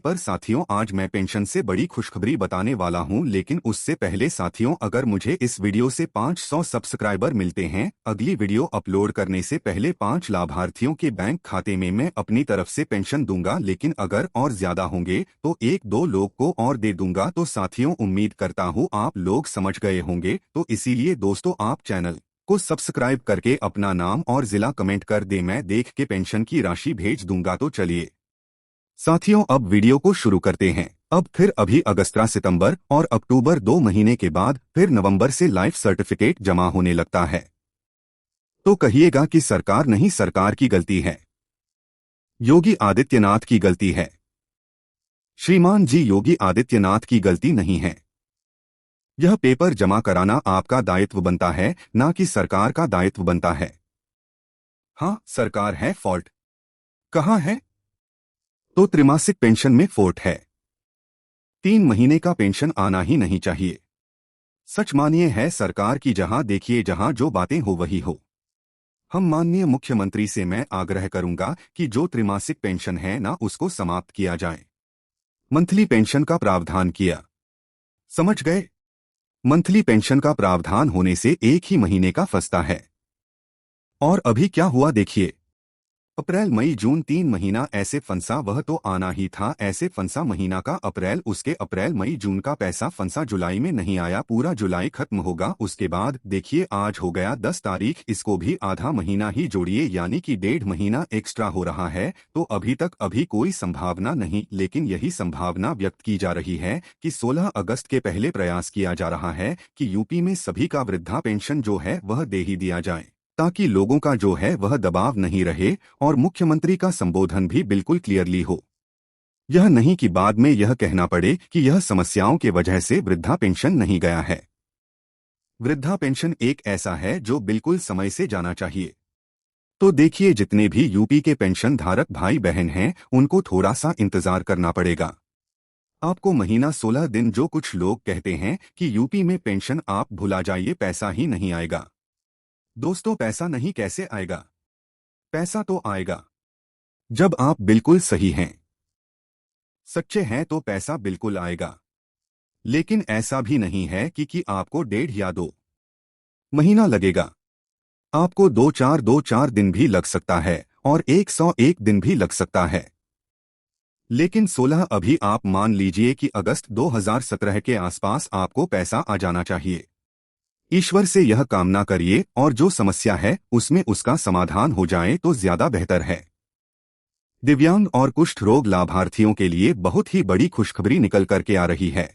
पर साथियों, आज मैं पेंशन से बड़ी खुशखबरी बताने वाला हूं, लेकिन उससे पहले साथियों, अगर मुझे इस वीडियो से 500 सब्सक्राइबर मिलते हैं, अगली वीडियो अपलोड करने से पहले 5 लाभार्थियों के बैंक खाते में मैं अपनी तरफ से पेंशन दूंगा, लेकिन अगर और ज्यादा होंगे तो 1-2 लोग को और दे दूंगा। तो साथियों, उम्मीद करता हूँ आप लोग समझ गए होंगे, तो इसीलिए दोस्तों आप चैनल को सब्सक्राइब करके अपना नाम और जिला कमेंट कर दे, मैं देख के पेंशन की राशि भेज दूंगा। तो चलिए साथियों, अब वीडियो को शुरू करते हैं। अब फिर अभी अगस्त, सितंबर और अक्टूबर 2 महीने के बाद फिर नवंबर से लाइफ सर्टिफिकेट जमा होने लगता है। तो कहिएगा कि सरकार नहीं, सरकार की गलती है, योगी आदित्यनाथ की गलती है। श्रीमान जी, योगी आदित्यनाथ की गलती नहीं है। यह पेपर जमा कराना आपका दायित्व बनता है, ना कि सरकार का दायित्व बनता है। हाँ, सरकार है फॉल्ट। कहाँ है? तो त्रिमासिक पेंशन में फॉल्ट है। 3 महीने का पेंशन आना ही नहीं चाहिए। सच मानिए है सरकार की, जहां देखिए जहां जो बातें हो वही हो। हम माननीय मुख्यमंत्री से मैं आग्रह करूंगा कि जो त्रिमासिक पेंशन है ना, उसको समाप्त किया जाए। मंथली पेंशन का प्रावधान किया, समझ गए? मंथली पेंशन का प्रावधान होने से 1 ही महीने का फंसता है। और अभी क्या हुआ देखिए, अप्रैल मई जून 3 महीना ऐसे फंसा, वह तो आना ही था। ऐसे फंसा महीना का अप्रैल, उसके अप्रैल मई जून का पैसा फंसा, जुलाई में नहीं आया, पूरा जुलाई खत्म होगा। उसके बाद देखिए आज हो गया 10 तारीख, इसको भी आधा महीना ही जोड़िए, यानी कि 1.5 महीना एक्स्ट्रा हो रहा है। तो अभी तक अभी कोई संभावना नहीं, लेकिन यही संभावना व्यक्त की जा रही है कि 16 अगस्त के पहले प्रयास किया जा रहा है कि यूपी में सभी का वृद्धा पेंशन जो है वह दे ही दिया जाए, ताकि लोगों का जो है वह दबाव नहीं रहे और मुख्यमंत्री का संबोधन भी बिल्कुल क्लियरली हो। यह नहीं कि बाद में यह कहना पड़े कि यह समस्याओं के वजह से वृद्धा पेंशन नहीं गया है। वृद्धा पेंशन एक ऐसा है जो बिल्कुल समय से जाना चाहिए। तो देखिए, जितने भी यूपी के पेंशन धारक भाई बहन हैं, उनको थोड़ा सा इंतजार करना पड़ेगा। आपको महीना 16 दिन, जो कुछ लोग कहते हैं कि यूपी में पेंशन आप भुला जाइए, पैसा ही नहीं आएगा। दोस्तों, पैसा नहीं कैसे आएगा? पैसा तो आएगा जब आप बिल्कुल सही हैं, सच्चे हैं, तो पैसा बिल्कुल आएगा। लेकिन ऐसा भी नहीं है कि आपको 1.5 या 2 महीना लगेगा। आपको 2-4 दिन भी लग सकता है और 101 दिन भी लग सकता है। लेकिन 16 अभी आप मान लीजिए कि अगस्त 2017 के आसपास आपको पैसा आ जाना चाहिए। ईश्वर से यह कामना करिए और जो समस्या है उसमें उसका समाधान हो जाए तो ज्यादा बेहतर है। दिव्यांग और कुष्ठ रोग लाभार्थियों के लिए बहुत ही बड़ी खुशखबरी निकल करके आ रही है।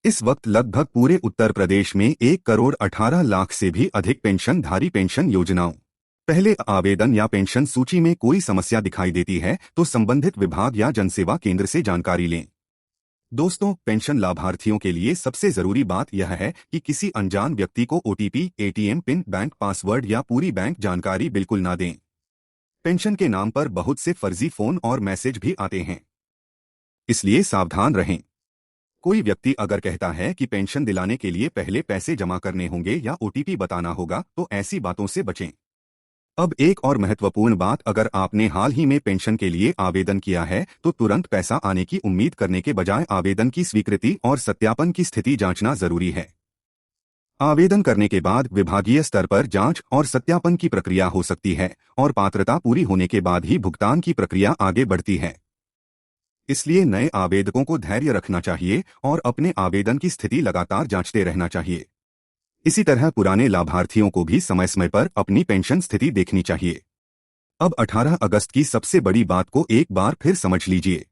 इस वक्त लगभग पूरे उत्तर प्रदेश में 1,18,00,000 से भी अधिक पेंशनधारी पेंशन योजनाओं पहले आवेदन या पेंशन सूची में कोई समस्या दिखाई देती है तो संबंधित विभाग या जनसेवा केंद्र से जानकारी लें। दोस्तों, पेंशन लाभार्थियों के लिए सबसे जरूरी बात यह है कि किसी अनजान व्यक्ति को OTP, ATM pin, bank password या पूरी बैंक जानकारी बिल्कुल ना दें। पेंशन के नाम पर बहुत से फर्जी फोन और मैसेज भी आते हैं, इसलिए सावधान रहें। कोई व्यक्ति अगर कहता है कि पेंशन दिलाने के लिए पहले पैसे जमा करने होंगे या ओटीपी बताना होगा, तो ऐसी बातों से बचें। अब एक और महत्वपूर्ण बात, अगर आपने हाल ही में पेंशन के लिए आवेदन किया है तो तुरंत पैसा आने की उम्मीद करने के बजाय आवेदन की स्वीकृति और सत्यापन की स्थिति जांचना जरूरी है। आवेदन करने के बाद विभागीय स्तर पर जांच और सत्यापन की प्रक्रिया हो सकती है और पात्रता पूरी होने के बाद ही भुगतान की प्रक्रिया आगे बढ़ती है। इसलिए नए आवेदकों को धैर्य रखना चाहिए और अपने आवेदन की स्थिति लगातार जांचते रहना चाहिए। इसी तरह पुराने लाभार्थियों को भी समय समय पर अपनी पेंशन स्थिति देखनी चाहिए। अब 18 अगस्त की सबसे बड़ी बात को एक बार फिर समझ लीजिए।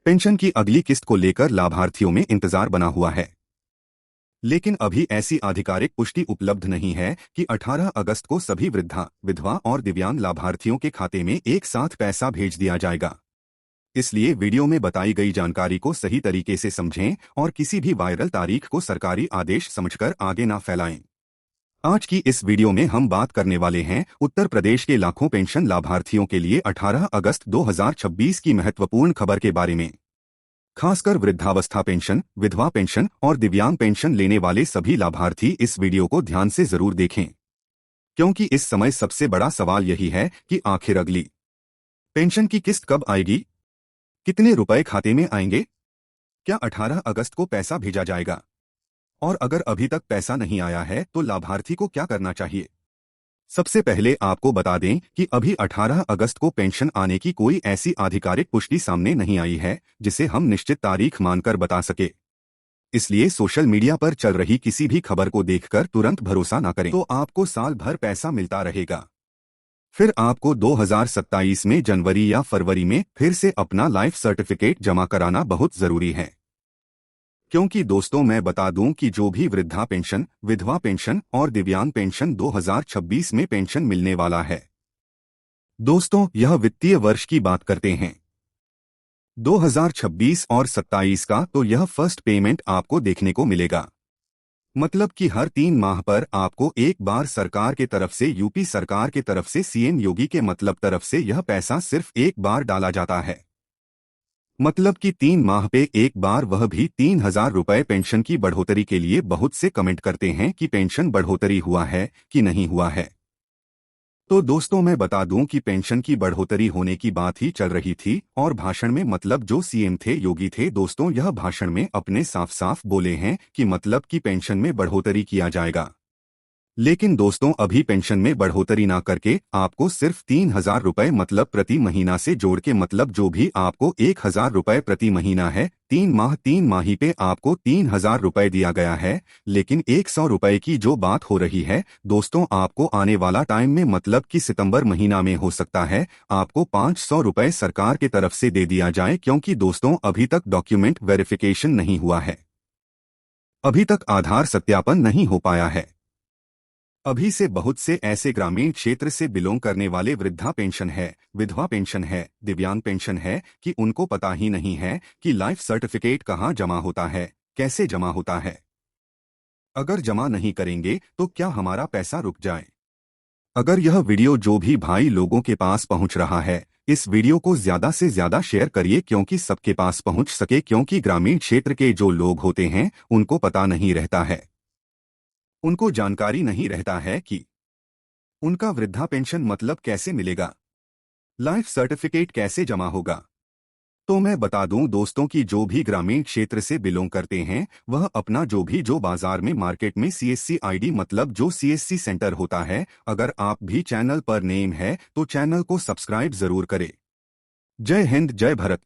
पेंशन की अगली किस्त को लेकर लाभार्थियों में इंतजार बना हुआ है, लेकिन अभी ऐसी आधिकारिक पुष्टि उपलब्ध नहीं है कि 18 अगस्त को सभी वृद्धा, विधवा और दिव्यांग लाभार्थियों के खाते में एक साथ पैसा भेज दिया जाएगा। इसलिए वीडियो में बताई गई जानकारी को सही तरीके से समझें और किसी भी वायरल तारीख को सरकारी आदेश समझकर आगे ना फैलाएं। आज की इस वीडियो में हम बात करने वाले हैं उत्तर प्रदेश के लाखों पेंशन लाभार्थियों के लिए 18 अगस्त 2026 की महत्वपूर्ण खबर के बारे में। खासकर वृद्धावस्था पेंशन, विधवा पेंशन और दिव्यांग पेंशन लेने वाले सभी लाभार्थी इस वीडियो को ध्यान से जरूर देखें, क्योंकि इस समय सबसे बड़ा सवाल यही है कि आखिर अगली पेंशन की किस्त कब आएगी। कितने रुपए खाते में आएंगे? क्या 18 अगस्त को पैसा भेजा जाएगा? और अगर अभी तक पैसा नहीं आया है तो लाभार्थी को क्या करना चाहिए? सबसे पहले आपको बता दें कि अभी 18 अगस्त को पेंशन आने की कोई ऐसी आधिकारिक पुष्टि सामने नहीं आई है जिसे हम निश्चित तारीख मानकर बता सके। इसलिए सोशल मीडिया पर चल रही किसी भी खबर को देखकर तुरंत भरोसा न करें। तो आपको साल भर पैसा मिलता रहेगा। फिर आपको 2027 में जनवरी या फरवरी में फिर से अपना लाइफ सर्टिफिकेट जमा कराना बहुत जरूरी है। क्योंकि दोस्तों मैं बता दूं कि जो भी वृद्धा पेंशन, विधवा पेंशन और दिव्यांग पेंशन 2026 में पेंशन मिलने वाला है। दोस्तों यह वित्तीय वर्ष की बात करते हैं 2026 और 27 का, तो यह फर्स्ट पेमेंट आपको देखने को मिलेगा। मतलब कि हर 3 माह पर आपको एक बार सरकार के तरफ से, यूपी सरकार के तरफ से, सीएम योगी के मतलब तरफ से यह पैसा सिर्फ एक बार डाला जाता है। मतलब कि 3 माह पे एक बार, वह भी 3000 रुपए। पेंशन की बढ़ोतरी के लिए बहुत से कमेंट करते हैं कि पेंशन बढ़ोतरी हुआ है कि नहीं हुआ है। तो दोस्तों मैं बता दूं कि पेंशन की बढ़ोतरी होने की बात ही चल रही थी और भाषण में, मतलब जो सीएम थे, योगी थे, दोस्तों यह भाषण में अपने साफ साफ बोले हैं कि मतलब कि पेंशन में बढ़ोतरी किया जाएगा। लेकिन दोस्तों अभी पेंशन में बढ़ोतरी ना करके आपको सिर्फ 3000 रुपए मतलब प्रति महीना से जोड़ के, मतलब जो भी आपको 1000 रुपए प्रति महीना है, 3 माही पे आपको 3000 रुपए दिया गया है। लेकिन 100 रुपए की जो बात हो रही है दोस्तों, आपको आने वाला टाइम में, मतलब कि सितंबर महीना में हो सकता है आपको 500 रुपए सरकार के तरफ से दे दिया जाए। क्योंकि दोस्तों अभी तक डॉक्यूमेंट वेरिफिकेशन नहीं हुआ है, अभी तक आधार सत्यापन नहीं हो पाया है। अभी से बहुत से ऐसे ग्रामीण क्षेत्र से बिलोंग करने वाले वृद्धा पेंशन है, विधवा पेंशन है, दिव्यांग पेंशन है कि उनको पता ही नहीं है कि लाइफ सर्टिफिकेट कहाँ जमा होता है, कैसे जमा होता है। अगर जमा नहीं करेंगे तो क्या हमारा पैसा रुक जाए? अगर यह वीडियो जो भी भाई लोगों के पास पहुंच रहा है, इस वीडियो को ज्यादा से ज्यादा शेयर करिए क्योंकि सबके पास पहुंच सके। क्योंकि ग्रामीण क्षेत्र के जो लोग होते हैं उनको पता नहीं रहता है, उनको जानकारी नहीं रहता है कि उनका वृद्धा पेंशन मतलब कैसे मिलेगा, लाइफ सर्टिफिकेट कैसे जमा होगा। तो मैं बता दूं दोस्तों कि जो भी ग्रामीण क्षेत्र से बिलोंग करते हैं वह अपना जो बाजार में, मार्केट में सीएससी आईडी, मतलब जो सीएससी सेंटर होता है, अगर आप भी चैनल पर नेम है तो चैनल को सब्सक्राइब जरूर करें। जय हिंद, जय भारत।